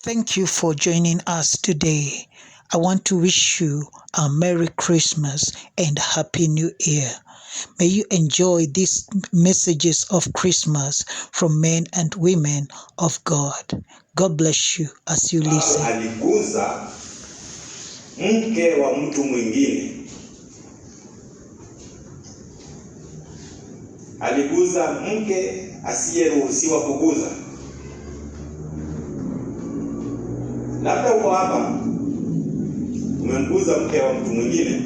Thank you for joining us today. I want to wish you a Merry Christmas and Happy New Year. May you enjoy these messages of Christmas from men and women of God. God bless you as you listen. Aliguza mke wa mtu mwingine. Aliguza mke asiyeruhusiwa kuguza. Labda uko hapa umemguza mke wa mtu mwingine,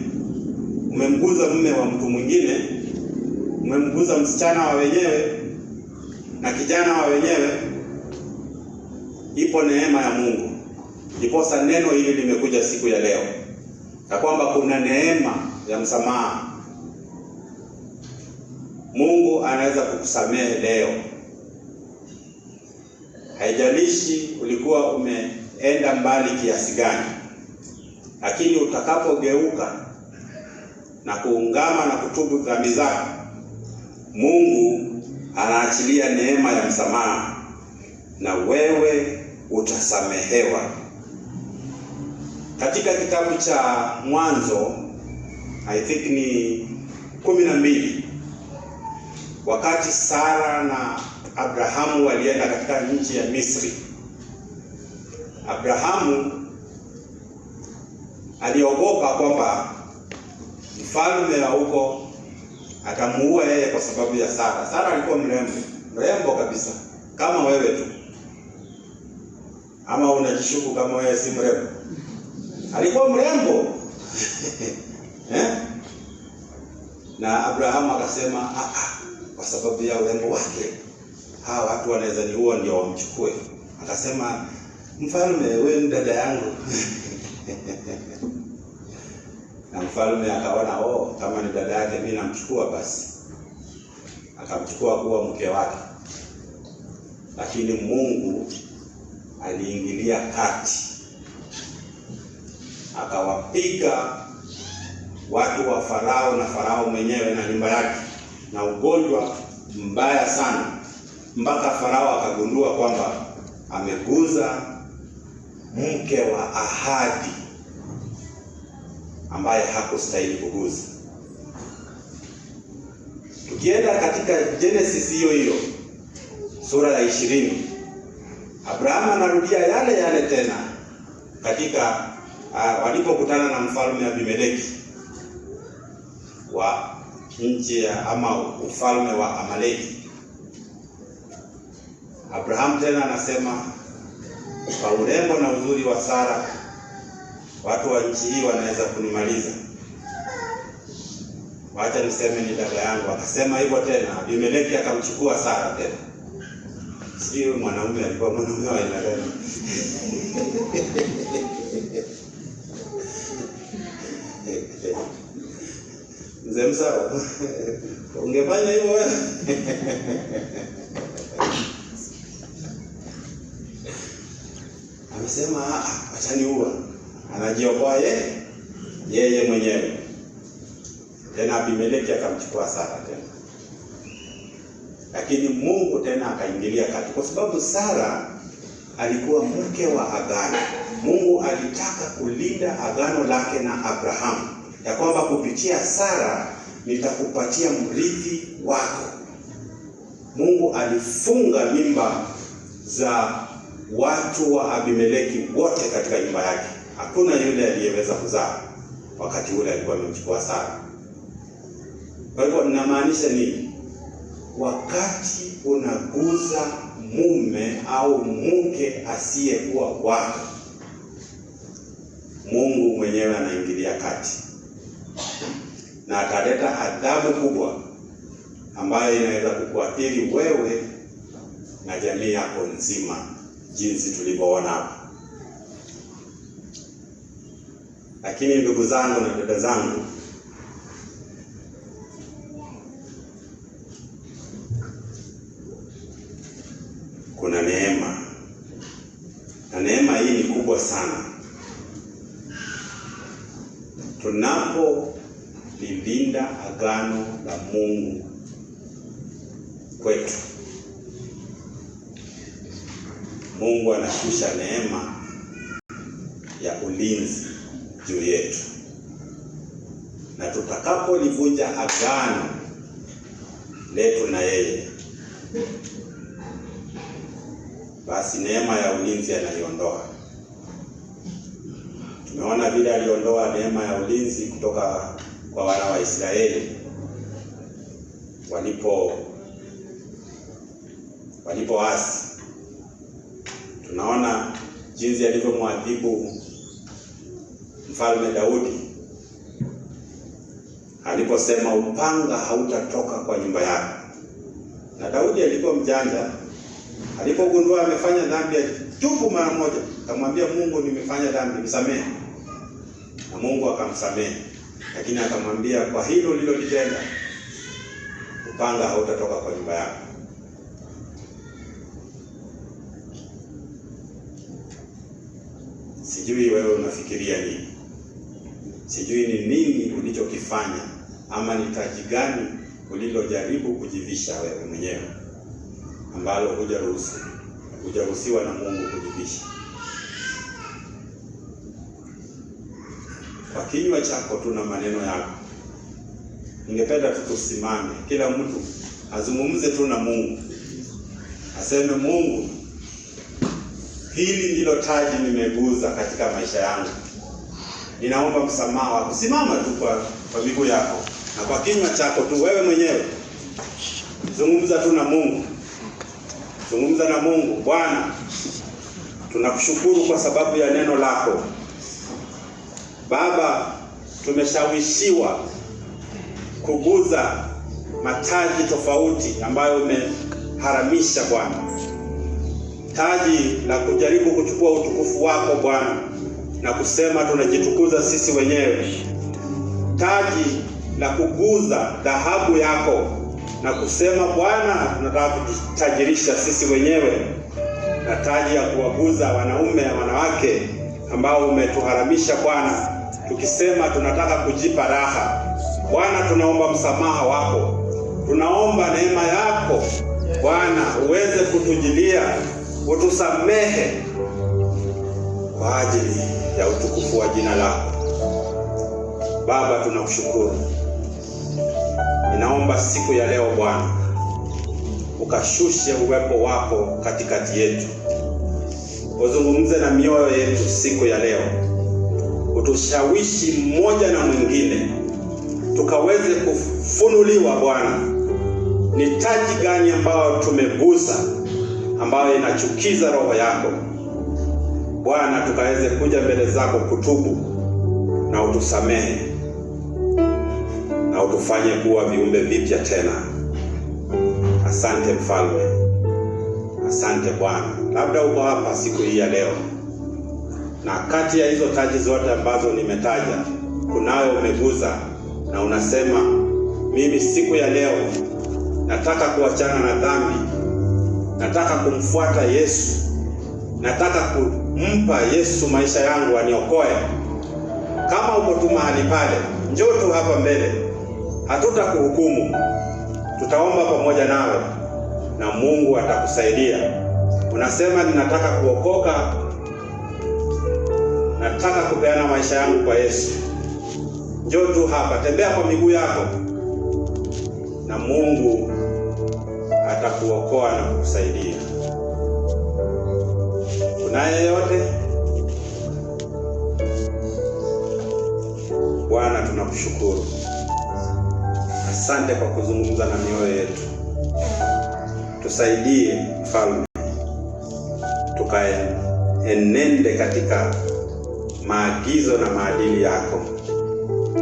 umemguza mume wa mtu mwingine, umemguza msichana wa wenyewe na kijana wa wenyewe. Ipo neema ya Mungu. Ndiposa neno hili limekuja siku ya leo, na kwamba kuna neema ya msamaha. Mungu anaweza kukusamehe leo. Haijalishi ulikuwa umeenda mbali kiasi gani, lakini utakapogeuka na kuungama na kutubu dhambi zako, Mungu anaachilia neema ya msamaha na wewe utasamehewa. Katika kitabu cha Mwanzo, I think ni 12, wakati Sara na Abrahamu walienda katika nchi ya Misri, Abrahamu aliogopa kwamba mfalme wa huko atamuua yeye kwa sababu ya Sara. Sara alikuwa mrembo kabisa kama wewe tu. Ama unajishuku kama wewe si mrembo? Alikuwa mrembo. Na Abrahamu akasema, kwa sababu ya urembo wake hawa watu wanaweza niua ndio wamchukue. Akasema, mfalme, wewe ni dada yangu. Na mfalme akaona, kama ni dada yake mimi namchukua basi. Akamchukua kuwa mke wake. Lakini Mungu aliingilia kati, akawapiga watu wa Farao na Farao mwenyewe na nyumba yake na ugonjwa mbaya sana, mpaka Farao akagundua kwamba ameguza mke wa ahadi ambaye hakustahili kuguza. Tukienda katika Genesis hiyo sura ya 20, Abrahamu anarudia yale tena katika walipokutana na mfalme Abimeleki wa nchi ama ufalme wa Amaleki. Abrahamu tena anasema, kwa urembo na uzuri wa Sara watu wa nchi hii wanaweza kunimaliza. Wacha niseme ni dada yangu. Akasema hivyo tena. Abimeleki akamchukua Sara tena. Sio mwanaume, alikuwa mwanaume wa aina gani? Mzee Msao, ungefanya hivyo wewe? Amesema ataniua. Anajiokoa yeye mwenyewe. Tena Abimeleki akamchukua Sara tena. Lakini Mungu tena akaingilia kati, kwa sababu Sara alikuwa mke wa agano. Mungu alitaka kulinda agano lake na Abrahamu, ya kwamba kupitia Sara nitakupatia mrithi wako. Mungu alifunga mimba za watu wa Abimeleki wote katika nyumba yake. Hakuna yule aliyeweza kuzaa wakati ule alikuwa amemchukua Sara. Kwa hivyo ninamaanisha nini? Wakati unaguza mume au mke asiyekuwa wako, Mungu mwenyewe anaingilia kati na ataleta adhabu kubwa ambayo inaweza kukuathiri wewe na jamii yako nzima, jinsi tulivyoona hapa. Lakini ndugu zangu na dada zangu, kuna neema, na neema hii ni kubwa sana. Tunapolilinda agano la Mungu kwetu, Mungu anashusha neema ya ulinzi juu yetu, na tutakapolivunja agano letu na yeye, basi neema ya ulinzi anaiondoa. Tumeona vile aliondoa neema ya ulinzi kutoka kwa wana wa Israeli walipoasi. Tunaona jinsi alivyomwadhibu Mfalme Daudi aliposema upanga hautatoka kwa nyumba yako. Na Daudi alikuwa mjanja, alipogundua amefanya dhambi atubu mara moja, akamwambia Mungu, nimefanya dhambi, nisamehe. Na Mungu akamsamehe, lakini akamwambia kwa hilo ulilolitenda upanga hautatoka kwa nyumba yako. Sijui wewe unafikiria nini? Sijui ni nini ulichokifanya ama ni taji gani ulilojaribu kujivisha wewe mwenyewe ambalo hujaruhusiwa na Mungu kujivisha. Kwa kinywa chako tuna maneno yako. Ningependa tusimame, kila mtu azungumze tu na Mungu. Aseme, Mungu, hili ndilo taji nimeguza katika maisha yangu. Ninaomba msamaha wako. Simama tu kwa miguu yako na kwa kinywa chako tu wewe mwenyewe. Zungumza tu na Mungu. Zungumza na Mungu. Bwana, tunakushukuru kwa sababu ya neno lako. Baba, tumeshawishiwa kuguza mataji tofauti ambayo umeharamisha Bwana. Taji la kujaribu kuchukua utukufu wako Bwana na kusema tunajitukuza sisi wenyewe. Taji la kuguza dhahabu yako na kusema Bwana tunataka kujitajirisha sisi wenyewe. Na taji ya kuwaguza wanaume na wanawake ambao umetuharamisha Bwana, tukisema tunataka kujipa raha. Bwana, tunaomba msamaha wako. Tunaomba neema yako Bwana uweze kutujilia, utusamehe kwa ajili ya utukufu wa jina lako. Baba, tunakushukuru. Ninaomba siku ya leo Bwana ukashushe uwepo wako katikati yetu. Uzungumze na mioyo yetu siku ya leo. Utushawishi mmoja na mwingine, tukaweze kufunuliwa Bwana ni taji gani ambayo tumegusa ambayo inachukiza roho yako. Bwana, tukaweze kuja mbele zako kutubu na utusamehe na utufanye kuwa viumbe vipya tena. Asante Mfalme. Asante Bwana. Labda uko hapa siku hii ya leo, na kati ya hizo taji zote ambazo nimetaja, kunayo umeguza na unasema, mimi siku ya leo nataka kuachana na dhambi. Nataka kumfuata Yesu. Nataka kumpa Yesu maisha yangu aniokoe. Kama uko tu mahali pale, njoo tu hapa mbele. Hatutakuhukumu. Tutaomba pamoja nawe na Mungu atakusaidia. Unasema ninataka kuokoka. Nataka kupeana maisha yangu kwa Yesu. Njoo tu hapa, tembea kwa miguu yako na Mungu atakuokoa na kukusaidia. Kuna yeyote? Bwana, tunakushukuru. Asante kwa kuzungumza na mioyo yetu. Tusaidie Mfalme, tukaenende katika maagizo na maadili yako,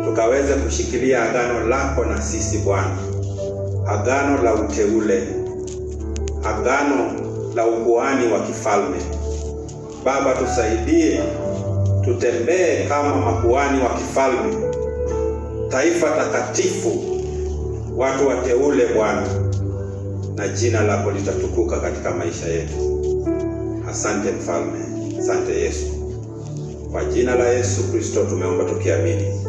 tukaweze kushikilia agano lako na sisi Bwana, agano la uteule, agano la ukuhani wa kifalme. Baba, tusaidie tutembee kama makuhani wa kifalme, taifa takatifu, watu wateule Bwana, na jina lako litatukuka katika maisha yetu. Asante Mfalme. Asante Yesu. Kwa jina la Yesu Kristo tumeomba tukiamini.